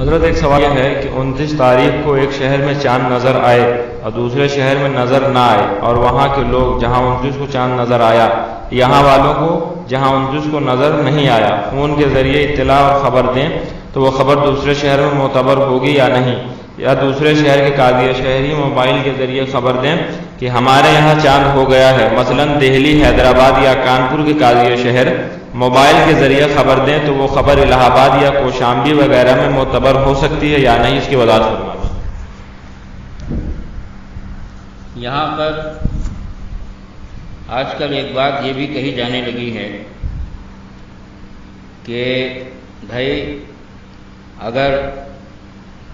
حضرت ایک سوال یہ ہے کہ 29 تاریخ کو ایک شہر میں چاند نظر آئے اور دوسرے شہر میں نظر نہ آئے، اور وہاں کے لوگ جہاں 29 کو چاند نظر آیا، یہاں والوں کو جہاں 29 کو نظر نہیں آیا فون کے ذریعے اطلاع اور خبر دیں تو وہ خبر دوسرے شہر میں معتبر ہوگی یا نہیں؟ یا دوسرے شہر کے قاضی شہری موبائل کے ذریعے خبر دیں کہ ہمارے یہاں چاند ہو گیا ہے، مثلا دہلی، حیدرآباد یا کانپور کے قاضی شہر موبائل کے ذریعے خبر دیں تو وہ خبر الہ آباد یا کوشامبی وغیرہ میں معتبر ہو سکتی ہے یا نہیں؟ اس کی وضاحت فرمائیں۔ یہاں پر آج کل ایک بات یہ بھی کہی جانے لگی ہے کہ بھائی اگر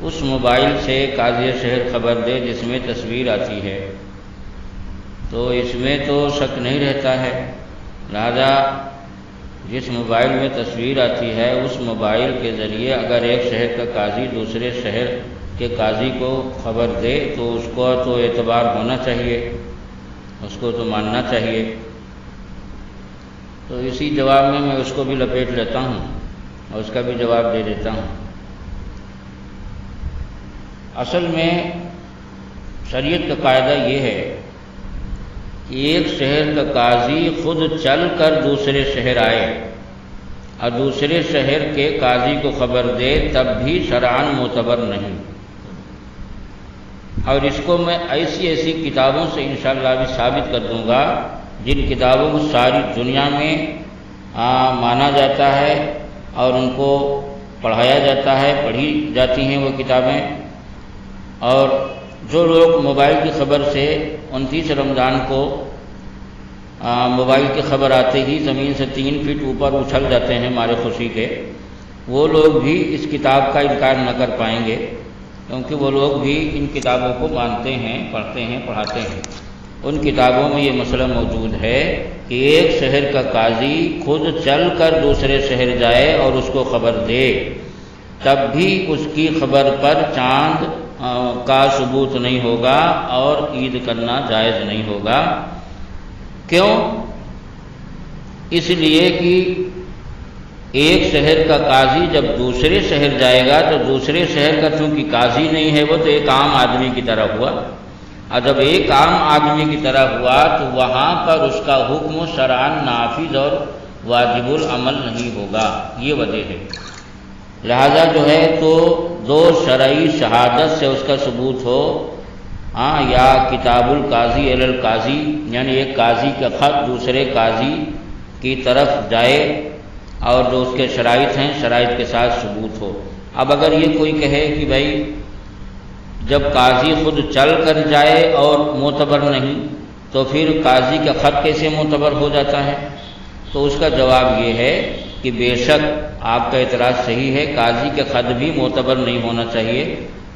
اس موبائل سے قاضی شہر خبر دے جس میں تصویر آتی ہے تو اس میں تو شک نہیں رہتا ہے، لہذا جس موبائل میں تصویر آتی ہے اس موبائل کے ذریعے اگر ایک شہر کا قاضی دوسرے شہر کے قاضی کو خبر دے تو اس کو تو اعتبار ہونا چاہیے، اس کو تو ماننا چاہیے۔ تو اسی جواب میں اس کو بھی لپیٹ لیتا ہوں اور اس کا بھی جواب دے دیتا ہوں۔ اصل میں شریعت کا قاعدہ یہ ہے کہ ایک شہر کا قاضی خود چل کر دوسرے شہر آئے اور دوسرے شہر کے قاضی کو خبر دے تب بھی شرعاً معتبر نہیں، اور اس کو میں ایسی کتابوں سے انشاءاللہ بھی ثابت کر دوں گا جن کتابوں کو ساری دنیا میں مانا جاتا ہے اور ان کو پڑھایا جاتا ہے، پڑھی جاتی ہیں وہ کتابیں۔ اور جو لوگ موبائل کی خبر سے 29 رمضان کو موبائل کی خبر آتے ہی زمین سے 3 فٹ اوپر اچھل جاتے ہیں مارے خوشی کے، وہ لوگ بھی اس کتاب کا انکار نہ کر پائیں گے، کیونکہ وہ لوگ بھی ان کتابوں کو مانتے ہیں، پڑھتے ہیں، پڑھاتے ہیں۔ ان کتابوں میں یہ مسئلہ موجود ہے کہ ایک شہر کا قاضی خود چل کر دوسرے شہر جائے اور اس کو خبر دے تب بھی اس کی خبر پر چاند کا ثبوت نہیں ہوگا اور عید کرنا جائز نہیں ہوگا۔ کیوں؟ اس لیے کہ ایک شہر کا قاضی جب دوسرے شہر جائے گا تو دوسرے شہر کا چونکہ قاضی نہیں ہے، وہ تو ایک عام آدمی کی طرح ہوا، اور جب ایک عام آدمی کی طرح ہوا تو وہاں پر اس کا حکم شرعاً نافذ اور واجب العمل نہیں ہوگا، یہ وجہ ہے۔ لہذا جو ہے تو دو شرعی شہادت سے اس کا ثبوت ہو، یا کتاب القاضی الی القاضی، یعنی ایک قاضی کا خط دوسرے قاضی کی طرف جائے اور جو اس کے شرائط ہیں شرائط کے ساتھ ثبوت ہو۔ اب اگر یہ کوئی کہے کہ بھائی جب قاضی خود چل کر جائے اور معتبر نہیں تو پھر قاضی کا خط کیسے معتبر ہو جاتا ہے، تو اس کا جواب یہ ہے کہ بے شک آپ کا اعتراض صحیح ہے، قاضی کا خط بھی معتبر نہیں ہونا چاہیے،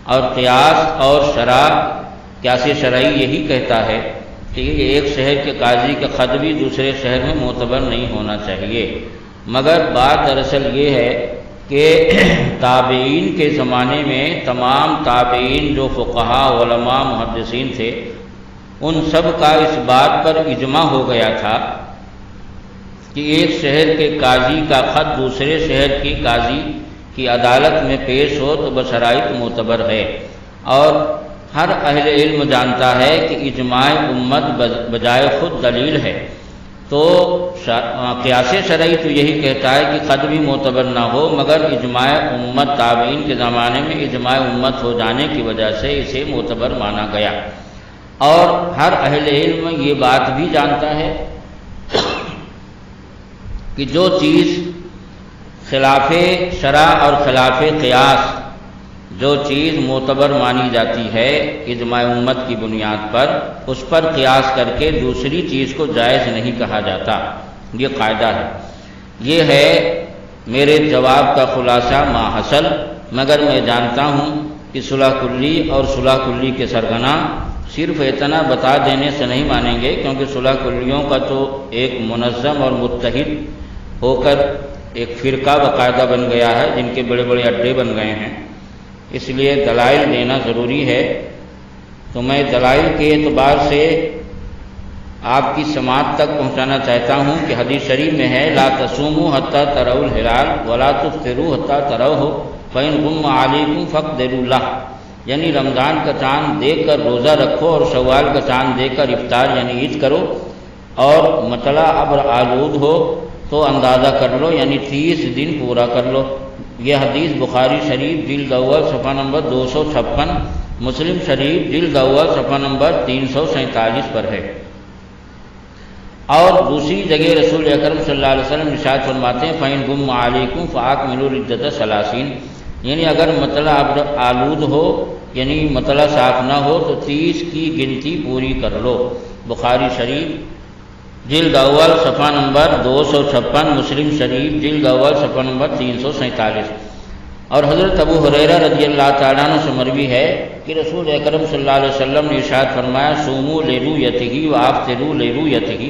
اور قیاس اور قیاس شرعی یہی کہتا ہے کہ ایک شہر کے قاضی کا خط بھی دوسرے شہر میں معتبر نہیں ہونا چاہیے۔ مگر بات دراصل یہ ہے کہ تابعین کے زمانے میں تمام تابعین جو فقہاء، علماء، محدثین تھے، ان سب کا اس بات پر اجماع ہو گیا تھا کہ ایک شہر کے قاضی کا خط دوسرے شہر کی قاضی کی عدالت میں پیش ہو تو بشرائط معتبر ہے، اور ہر اہل علم جانتا ہے کہ اجماع امت بجائے خود دلیل ہے۔ تو قیاس شرعی تو یہی کہتا ہے کہ خط بھی معتبر نہ ہو، مگر اجماع امت تابعین کے زمانے میں اجماع امت ہو جانے کی وجہ سے اسے معتبر مانا گیا۔ اور ہر اہل علم یہ بات بھی جانتا ہے کہ جو چیز خلاف شرع اور خلاف قیاس، جو چیز معتبر مانی جاتی ہے اجماع امت کی بنیاد پر، اس پر قیاس کر کے دوسری چیز کو جائز نہیں کہا جاتا، یہ قاعدہ ہے۔ یہ ہے میرے جواب کا خلاصہ ما حصل، مگر میں جانتا ہوں کہ صلح کلی اور صلح کلی کے سرغنہ صرف اتنا بتا دینے سے نہیں مانیں گے، کیونکہ صلح کلیوں کا تو ایک منظم اور متحد ہو کر ایک فرقہ باقاعدہ بن گیا ہے، جن کے بڑے بڑے اڈے بن گئے ہیں، اس لیے دلائل دینا ضروری ہے۔ تو میں دلائل کے اعتبار سے آپ کی سماعت تک پہنچانا چاہتا ہوں کہ حدیث شریف میں ہے لا تصوموا حتی تروا الہلال ولا تفطروا حتی تروہ فَإِنْ غُمَّ عَلَيْكُمْ فَاقْدِرُوا لَهُ، یعنی رمضان کا چاند دیکھ کر روزہ رکھو اور شوال کا چاند دیکھ کر افطار یعنی عید کرو، اور مطلع ابر آلود ہو تو اندازہ کر لو یعنی 30 دن پورا کر لو۔ یہ حدیث بخاری شریف جلد اول صفحہ نمبر 256، مسلم شریف جلد اول صفحہ نمبر 347 پر ہے۔ اور دوسری جگہ رسول اکرم صلی اللہ علیہ وسلم ارشاد فرماتے ہیں فَإِنْ غُمَّ عَلَيْكُمْ فَأَكْمِلُوا الْعِدَّةَ 30، یعنی اگر مطلع ابر آلود ہو یعنی مطلع صاف نہ ہو تو 30 کی گنتی پوری کر لو۔ بخاری شریف جلد اول صفحہ نمبر 256، مسلم شریف جلد اول صفحہ نمبر 347۔ اور حضرت ابو ہریرہ رضی اللہ تعالیٰ عنہ سے مروی ہے کہ رسول اکرم صلی اللہ علیہ وسلم نے ارشاد فرمایا صوموا لرؤیتہ وافطروا لرؤیتہ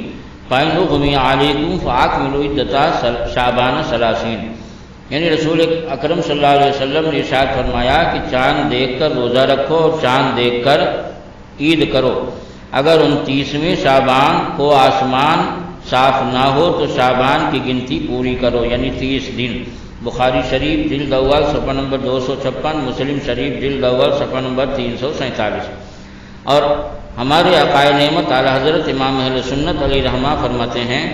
فإن غمی علیکم فأکملوا عدۃ شعبان 30، یعنی رسول اکرم صلی اللہ علیہ وسلم نے ارشاد فرمایا کہ چاند دیکھ کر روزہ رکھو اور چاند دیکھ کر عید کرو، اگر 29ویں شعبان کو آسمان صاف نہ ہو تو شعبان کی گنتی پوری کرو یعنی 30 دن۔ بخاری شریف جلد اول صفحہ نمبر 256، مسلم شریف جلد اول صفحہ نمبر 347۔ اور ہمارے عقائد نعمت اعلیٰ حضرت امام اہل سنت علیہ رحمہ فرماتے ہیں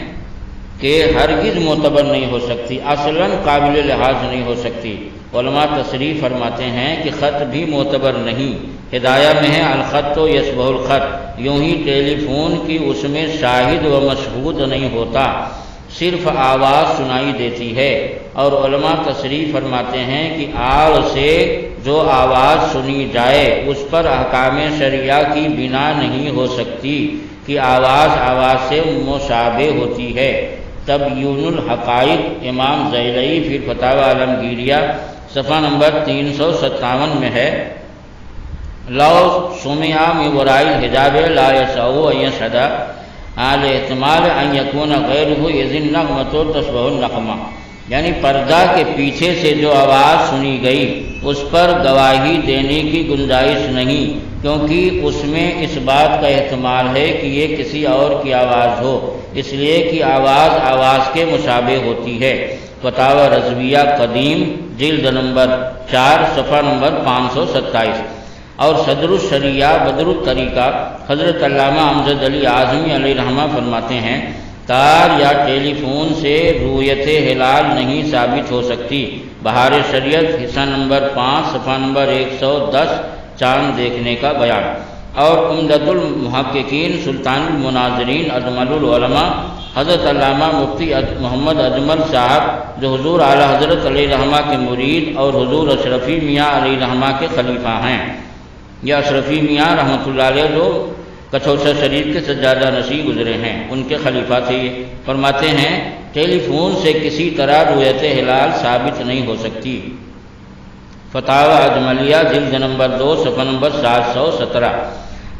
کہ ہرگز معتبر نہیں ہو سکتی، اصلاً قابل لحاظ نہیں ہو سکتی۔ علماء تصریح فرماتے ہیں کہ خط بھی معتبر نہیں، ہدایہ میں ہے الخط یشبہ الخط، یوں ہی ٹیلی فون کی اس میں شاہد و مشہود نہیں ہوتا، صرف آواز سنائی دیتی ہے۔ اور علماء تصریح فرماتے ہیں کہ آڑ سے جو آواز سنی جائے اس پر احکام شریعہ کی بنا نہیں ہو سکتی کہ آواز سے مشابہ ہوتی ہے۔ تبیین الحقائق امام زیلعی فی فتاوی عالمگیریہ صفحہ نمبر 357 میں ہے لو سمع من وراء الحجاب لا يسع ان يشهد على احتمال ان يكون غيره اذ النغمة تشبه النغمة، یعنی پردہ کے پیچھے سے جو آواز سنی گئی اس پر گواہی دینے کی گنجائش نہیں، کیونکہ اس میں اس بات کا احتمال ہے کہ یہ کسی اور کی آواز ہو، اس لیے کہ آواز کے مشابہ ہوتی ہے۔ فتاوی رضویہ قدیم جلد نمبر 4 صفحہ نمبر 527۔ اور صدر الشریعہ بدر الطریقہ حضرت علامہ امجد علی اعظمی علیہ رحمہ فرماتے ہیں تار یا ٹیلی فون سے رؤیت ہلال نہیں ثابت ہو سکتی۔ بہار شریعت حصہ نمبر 5 صفحہ نمبر 110، چاند دیکھنے کا بیان۔ اور عمدۃ المحققین سلطان المناظرین اجمل العلماء حضرت علامہ مفتی محمد اجمل صاحب جو حضور اعلیٰ حضرت علیہ رحمہ کے مرید اور حضور اشرفی میاں علیہ رحمہ کے خلیفہ ہیں، یا اشرفی میاں رحمۃ اللہ علیہ جو کچھوسا شریف کے سجادہ نشین گزرے ہیں ان کے خلیفہ تھے، یہ فرماتے ہیں ٹیلی فون سے کسی طرح رؤیت ہلال ثابت نہیں ہو سکتی۔ فتاوی اجملیہ جلد نمبر 2 صفحہ نمبر 717۔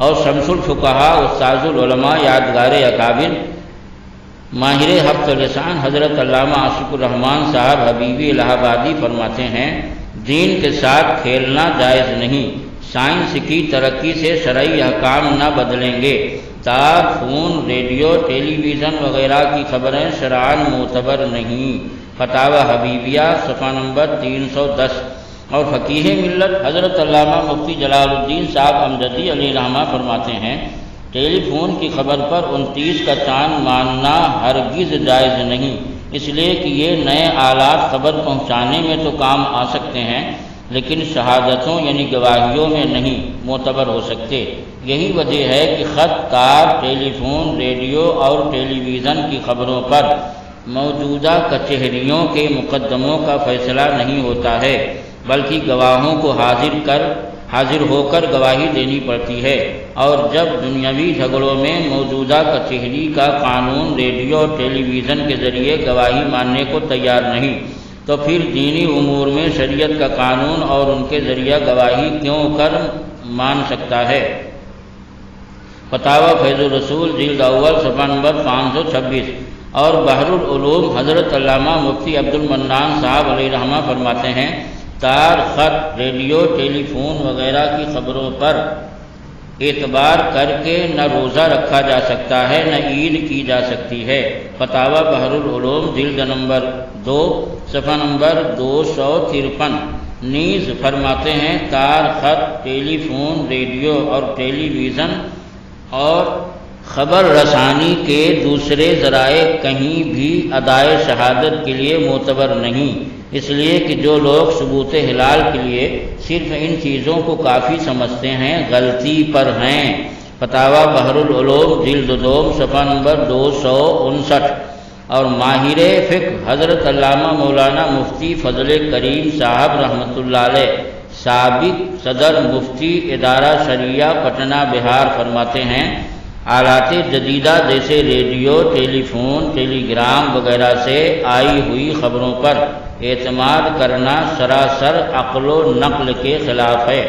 اور شمس الفقہاء استاذ العلماء یادگار اکابر ماہر حفظ لسان حضرت علامہ عاشق الرحمن صاحب حبیبی الہ آبادی فرماتے ہیں دین کے ساتھ کھیلنا جائز نہیں، سائنس کی ترقی سے شرعی احکام نہ بدلیں گے، تار، فون، ریڈیو، ٹیلی ویژن وغیرہ کی خبریں شرعاً معتبر نہیں۔ فتاوی حبیبیہ صفحہ نمبر 310۔ اور فقیہ ملت حضرت علامہ مفتی جلال الدین صاحب امجدی علیہ رحمہ فرماتے ہیں ٹیلی فون کی خبر پر 29 کا چاند ماننا ہرگز جائز نہیں، اس لیے کہ یہ نئے آلات خبر پہنچانے میں تو کام آ سکتے ہیں لیکن شہادتوں یعنی گواہیوں میں نہیں معتبر ہو سکتے۔ یہی وجہ ہے کہ خط، تار، ٹیلی فون، ریڈیو اور ٹیلی ویژن کی خبروں پر موجودہ کچہریوں کے مقدموں کا فیصلہ نہیں ہوتا ہے، بلکہ گواہوں کو حاضر ہو کر گواہی دینی پڑتی ہے، اور جب دنیاوی جھگڑوں میں موجودہ کچہری کا قانون ریڈیو اور ٹیلی ویژن کے ذریعے گواہی ماننے کو تیار نہیں تو پھر دینی امور میں شریعت کا قانون اور ان کے ذریعہ گواہی کیوں کر مان سکتا ہے۔ فتاوی فیض الرسول جلد اول صفحہ نمبر 526۔ اور بحر العلوم حضرت علامہ مفتی عبد المنان صاحب علیہ رحمہ فرماتے ہیں تار، خط، ریڈیو، ٹیلی فون وغیرہ کی خبروں پر اعتبار کر کے نہ روزہ رکھا جا سکتا ہے نہ عید کی جا سکتی ہے۔ فتاوی بحر العلوم جلد نمبر 2 صفحہ نمبر 253۔ نیز فرماتے ہیں تار، خط، ٹیلی فون، ریڈیو اور ٹیلی ویژن اور خبر رسانی کے دوسرے ذرائع کہیں بھی ادائے شہادت کے لیے معتبر نہیں، اس لیے کہ جو لوگ ثبوت ہلال کے لیے صرف ان چیزوں کو کافی سمجھتے ہیں غلطی پر ہیں۔ فتاوی بحر العلوم جلد 2 صفحہ نمبر 259۔ اور ماہر فقہ حضرت علامہ مولانا مفتی فضل کریم صاحب رحمۃ اللہ علیہ، سابق صدر مفتی ادارہ شریعہ پٹنہ بہار فرماتے ہیں آلات جدیدہ جیسے ریڈیو، ٹیلی فون، ٹیلی گرام وغیرہ سے آئی ہوئی خبروں پر اعتماد کرنا سراسر عقل و نقل کے خلاف ہے۔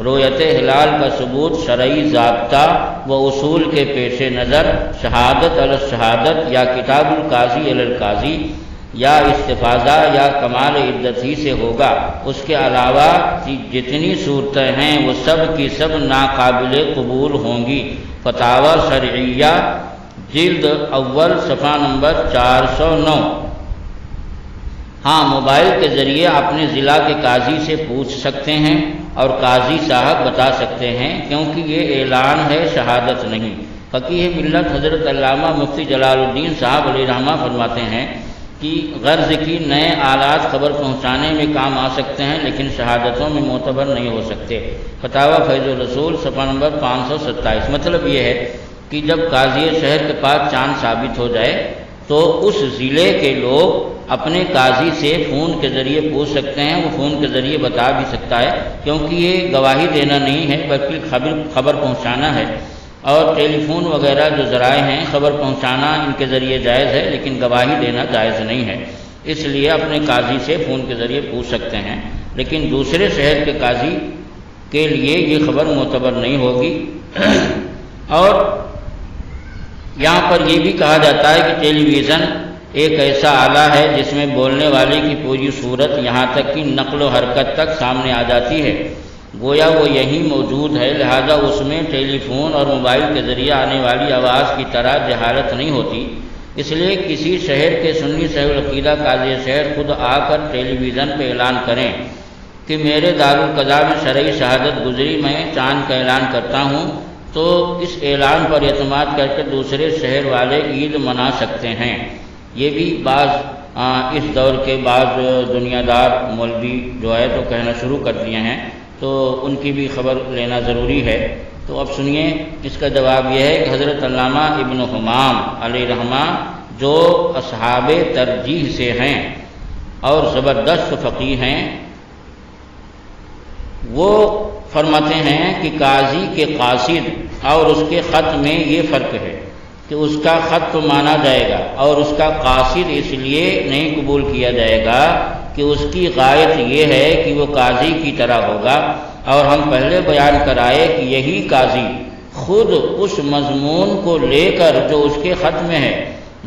رؤیت ہلال کا ثبوت شرعی ضابطہ و اصول کے پیش نظر شہادت علی الشہادت یا کتاب القاضی علی القاضی یا استفاضہ یا کمال عدتی سے ہوگا۔ اس کے علاوہ جتنی صورتیں ہیں وہ سب کی سب ناقابل قبول ہوں گی۔ فتاوی شرعیہ جلد اول صفحہ نمبر 409۔ ہاں، موبائل کے ذریعے اپنے ضلع کے قاضی سے پوچھ سکتے ہیں اور قاضی صاحب بتا سکتے ہیں، کیونکہ یہ اعلان ہے، شہادت نہیں۔ فقیہ ملت حضرت علامہ مفتی جلال الدین صاحب علیہ رحمہ فرماتے ہیں کہ غرض کی نئے آلات خبر پہنچانے میں کام آ سکتے ہیں لیکن شہادتوں میں معتبر نہیں ہو سکتے۔ فتاوی فیض الرسول صفحہ نمبر 527۔ مطلب یہ ہے کہ جب قاضی شہر کے پاس چاند ثابت ہو جائے تو اس ضلع کے لوگ اپنے قاضی سے فون کے ذریعے پوچھ سکتے ہیں، وہ فون کے ذریعے بتا بھی سکتا ہے، کیونکہ یہ گواہی دینا نہیں ہے بلکہ خبر پہنچانا ہے۔ اور ٹیلی فون وغیرہ جو ذرائع ہیں خبر پہنچانا ان کے ذریعے جائز ہے لیکن گواہی دینا جائز نہیں ہے، اس لیے اپنے قاضی سے فون کے ذریعے پوچھ سکتے ہیں، لیکن دوسرے شہر کے قاضی کے لیے یہ خبر معتبر نہیں ہوگی۔ اور یہاں پر یہ بھی کہا جاتا ہے کہ ٹیلی ویژن ایک ایسا آلہ ہے جس میں بولنے والے کی پوری صورت یہاں تک کہ نقل و حرکت تک سامنے آ جاتی ہے، گویا وہ یہی موجود ہے، لہذا اس میں ٹیلی فون اور موبائل کے ذریعے آنے والی آواز کی طرح جہالت نہیں ہوتی۔ اس لیے کسی شہر کے سنی صاحب العقیدہ قاضی شہر خود آ کر ٹیلی ویژن پہ اعلان کریں کہ میرے دارالقضاء میں شرعی شہادت گزری، میں چاند کا اعلان کرتا ہوں، تو اس اعلان پر اعتماد کر کے دوسرے شہر والے عید منا سکتے ہیں۔ یہ بھی بعض اس دور کے بعض دنیا دار مولوی جو ہے تو کہنا شروع کر دیے ہیں، تو ان کی بھی خبر لینا ضروری ہے۔ تو اب سنیے اس کا جواب یہ ہے کہ حضرت علامہ ابن حمام علیہ رحمہ جو اصحاب ترجیح سے ہیں اور زبردست فقیہ ہیں، وہ فرماتے ہیں کہ قاضی کے قاصد اور اس کے خط میں یہ فرق ہے کہ اس کا خط تو مانا جائے گا اور اس کا قاصد اس لیے نہیں قبول کیا جائے گا کہ اس کی غایت یہ ہے کہ وہ قاضی کی طرح ہوگا، اور ہم پہلے بیان کرائے کہ یہی قاضی خود اس مضمون کو لے کر جو اس کے خط میں ہے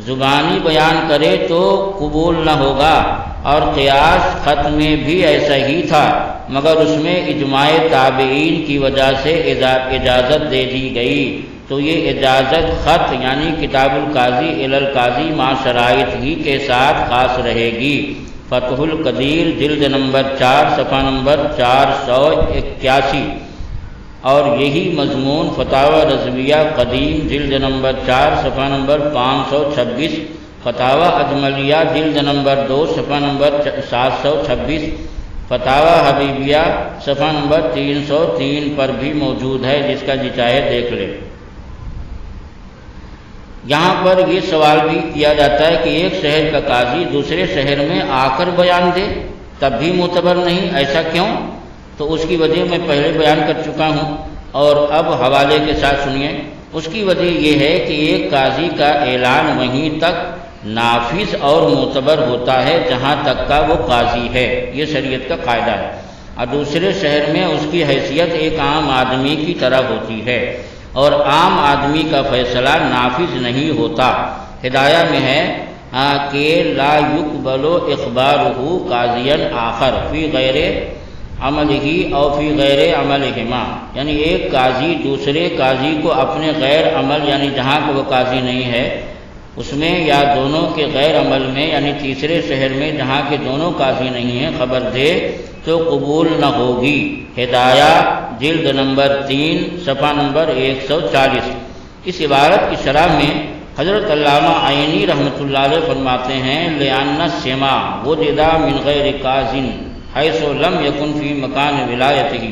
زبانی بیان کرے تو قبول نہ ہوگا، اور قیاس خط میں بھی ایسا ہی تھا، مگر اس میں اجماع تابعین کی وجہ سے اجازت دے دی گئی، تو یہ اجازت خط یعنی کتاب القاضی الی القاضی مع شرائط ہی کے ساتھ خاص رہے گی۔ فتح القدیر جلد نمبر 4 صفحہ نمبر 481۔ اور یہی مضمون فتاوی رضویہ قدیم جلد نمبر 4 صفحہ نمبر 526، فتاوی اجملیہ جلد نمبر 2 صفحہ نمبر 726، فتاوی حبیبیہ صفحہ نمبر 303 پر بھی موجود ہے، جس کا جی چاہے دیکھ لے۔ یہاں پر یہ سوال بھی کیا جاتا ہے کہ ایک شہر کا قاضی دوسرے شہر میں آ کر بیان دے تب بھی معتبر نہیں، ایسا کیوں؟ تو اس کی وجہ میں پہلے بیان کر چکا ہوں، اور اب حوالے کے ساتھ سنیے۔ اس کی وجہ یہ ہے کہ ایک قاضی کا اعلان وہیں تک نافذ اور معتبر ہوتا ہے جہاں تک کا وہ قاضی ہے، یہ شریعت کا قاعدہ ہے، اور دوسرے شہر میں اس کی حیثیت ایک عام آدمی کی طرح ہوتی ہے، اور عام آدمی کا فیصلہ نافذ نہیں ہوتا۔ ہدایہ میں ہے کہ لا یقبل اخبارہ قاضیا آخر فی غیر عملہ او فی غیر عملہما، یعنی ایک قاضی دوسرے قاضی کو اپنے غیر عمل یعنی جہاں کہ وہ قاضی نہیں ہے اس میں یا دونوں کے غیر عمل میں یعنی تیسرے شہر میں جہاں کے دونوں قاضی نہیں ہیں خبر دے تو قبول نہ ہوگی۔ ہدایہ جلد نمبر 3 صفحہ نمبر 140۔ اس عبارت کی شرح میں حضرت علامہ عینی رحمۃ اللہ علیہ فرماتے ہیں لِأَنَّ السِّمَاعَ وُجِدَ مِنْ غَيْرِ قَاضٍ حَيْثُ لَمْ يَكُنْ فِي مَكَانِ وِلَایَتِهِ،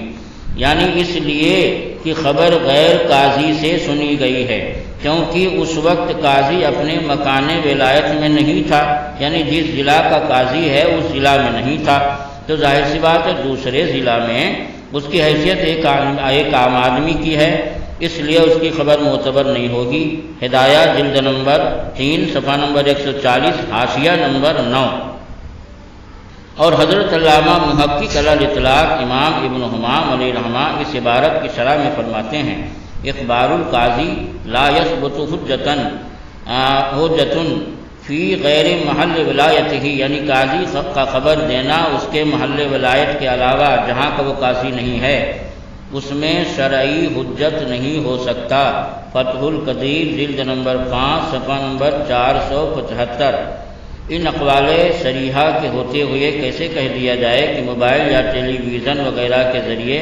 یعنی اس لیے کہ خبر غیر قاضی سے سنی گئی ہے کیونکہ اس وقت قاضی اپنے مکان ولایت میں نہیں تھا، یعنی جس ضلع کا قاضی ہے اس ضلع میں نہیں تھا، تو ظاہر سی بات ہے دوسرے ضلع میں اس کی حیثیت ایک عام آدمی کی ہے، اس لیے اس کی خبر معتبر نہیں ہوگی۔ ہدایہ جلد نمبر 3 صفحہ نمبر 140 حاشیہ نمبر 9۔ اور حضرت علامہ محقق علی الاطلاق امام ابن حمام علیہ رحمہ اس عبارت کی شرح میں فرماتے ہیں اخبار القاضی لا یثبت حجۃ فی غیر محل ولایتہ، یعنی قاضی کا خبر دینا اس کے محل ولایت کے علاوہ جہاں کا وہ قاضی نہیں ہے اس میں شرعی حجت نہیں ہو سکتا۔ فتح القدیر جلد نمبر 5 صفحہ نمبر 475۔ ان اقوال صریحہ کے ہوتے ہوئے کیسے کہہ دیا جائے کہ موبائل یا ٹیلی ویژن وغیرہ کے ذریعے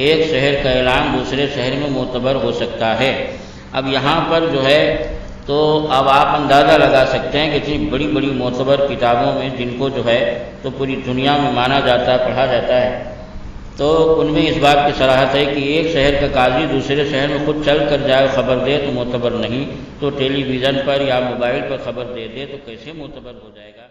ایک شہر کا اعلان دوسرے شہر میں معتبر ہو سکتا ہے؟ اب یہاں پر جو ہے تو اب آپ اندازہ لگا سکتے ہیں کہ اتنی بڑی بڑی معتبر کتابوں میں جن کو جو ہے تو پوری دنیا میں مانا جاتا ہے پڑھا جاتا ہے، تو ان میں اس بات کی صراحت ہے کہ ایک شہر کا قاضی دوسرے شہر میں خود چل کر جائے خبر دے تو معتبر نہیں، تو ٹیلی ویژن پر یا موبائل پر خبر دے تو کیسے معتبر ہو جائے گا؟